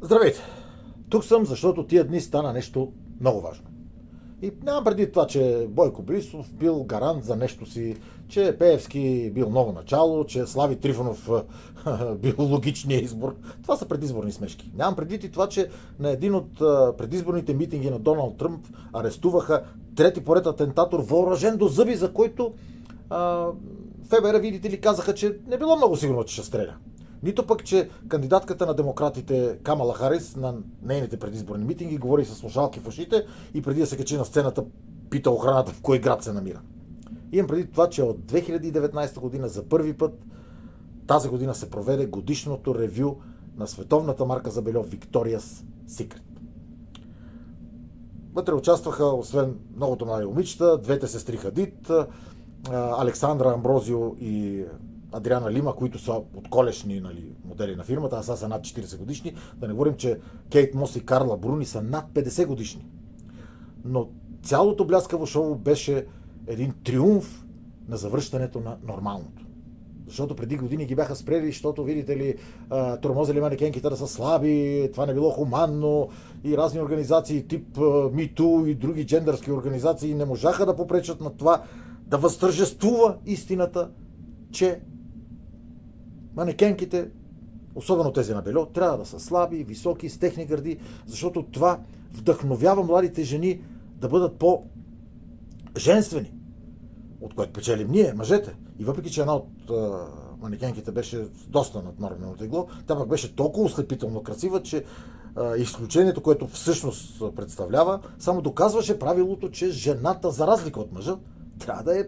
Здравейте! Тук съм, защото тия дни стана нещо много важно. И нямам преди това, че Бойко Борисов бил гарант за нещо си, че Пеевски бил ново начало, че Слави Трифонов бил логичният избор. Това са предизборни смешки. Нямам предвид и това, че на един от предизборните митинги на Доналд Тръмп арестуваха трети поред атентатор, въоръжен до зъби, за който ФБР, видите ли, казаха, че не било много сигурно, че ще стреля. Нито пък, че кандидатката на демократите Камала Харис на нейните предизборни митинги говори с слушалки в ушите и преди да се качи на сцената пита охраната в кой град се намира. Имам преди това, че от 2019 година за първи път тази година се проведе годишното ревю на световната марка за бельо Victoria's Secret. Вътре участваха, освен многото млади момичета, двете сестри Хадид, Александра Амброзио и Адриана Лима, които са отколешни модели на фирмата, а сега са над 40 годишни. Да не говорим, че Кейт Мос и Карла Бруни са над 50 годишни. Но цялото бляскаво шоу беше един триумф на завръщането на нормалното. Защото преди години ги бяха спрели, защото, видите ли, тормозили манекенките да са слаби, това не било хуманно и разни организации тип MeToo и други джендърски организации не можаха да попречат на това да възтържествува истината, че манекенките, особено тези на бельо, трябва да са слаби, високи, с техни гърди, защото това вдъхновява младите жени да бъдат по-женствени, от което печелим ние, мъжете. И въпреки, че една от манекенките беше доста наднормено тегло, тя пък беше толкова ослепително красива, че изключението, което всъщност представлява, само доказваше правилото, че жената, за разлика от мъжа, трябва да е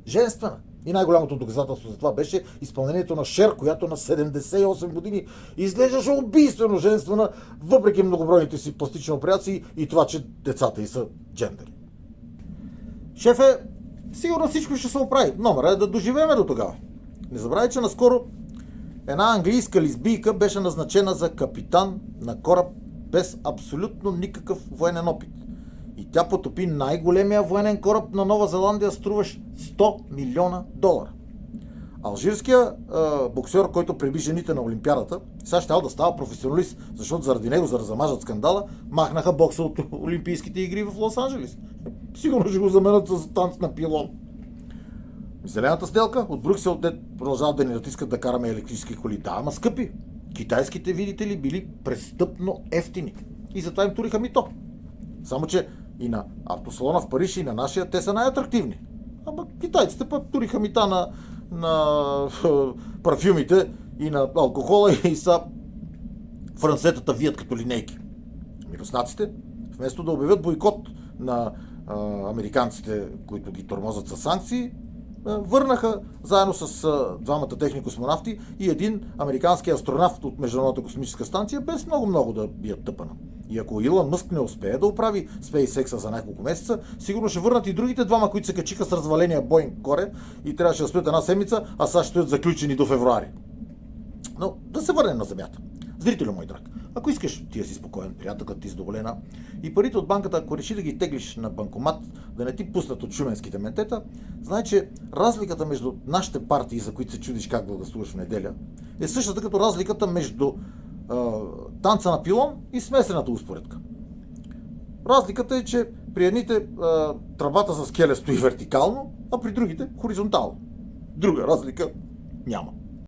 женствена. И най-голямото доказателство за това беше изпълнението на Шер, която на 78 години изглеждаше убийствено женствена, въпреки многобройните си пластични операции и това, че децата й са джендери. Шефе, сигурно всичко ще се оправи. Номера е да доживеме до тогава. Не забравяй, че наскоро една английска лесбийка беше назначена за капитан на кораб без абсолютно никакъв военен опит. И тя потопи най-големия военен кораб на Нова Зеландия, струващ $100 милиона. Алжирския боксер, който преби жените на Олимпиадата, сега щял да става професионалист, защото заради него, за да замажат скандала, махнаха бокса от Олимпийските игри в Лос-Анджелес. Сигурно ще го заменят с танц на пилон. Зелената сделка от Брюксел, те продължават да ни натискат да караме електрически коли. Да, ама скъпи. Китайските, видите ли, били престъпно ефтини. И затова им туриха мито. Само, че и на автосалона в Париж, и на нашия, те са най-атрактивни. Ама китайците пък туриха мита на парфюмите и на алкохола и са франсетата вият като линейки. Руснаците, вместо да обявят бойкот на американците, които ги тормозят със санкции, върнаха заедно с двамата техни космонавти и един американски астронавт от Международната космическа станция, без много да бият тъпана. И ако Илон Мъск не успее да оправи SpaceX за няколко месеца, сигурно ще върнат и другите двама, които се качиха с разваления Боинг горе и трябваше да стоят една седмица, а сега ще стоят заключени до февруари. Но да се върнем на Земята. Зрителю мой драг, ако искаш ти си спокоен, приятелът ти задоволена и парите от банката, ако реши да ги теглиш на банкомат, да не ти пуснат от шуменските ментета, знай, че разликата между нашите партии, за които се чудиш как благословиш в неделя, е същата като разликата между танца на пилон и смесената успоредка. Разликата е, че при едните тръбата с келе стои вертикално, а при другите хоризонтално. Друга разлика няма.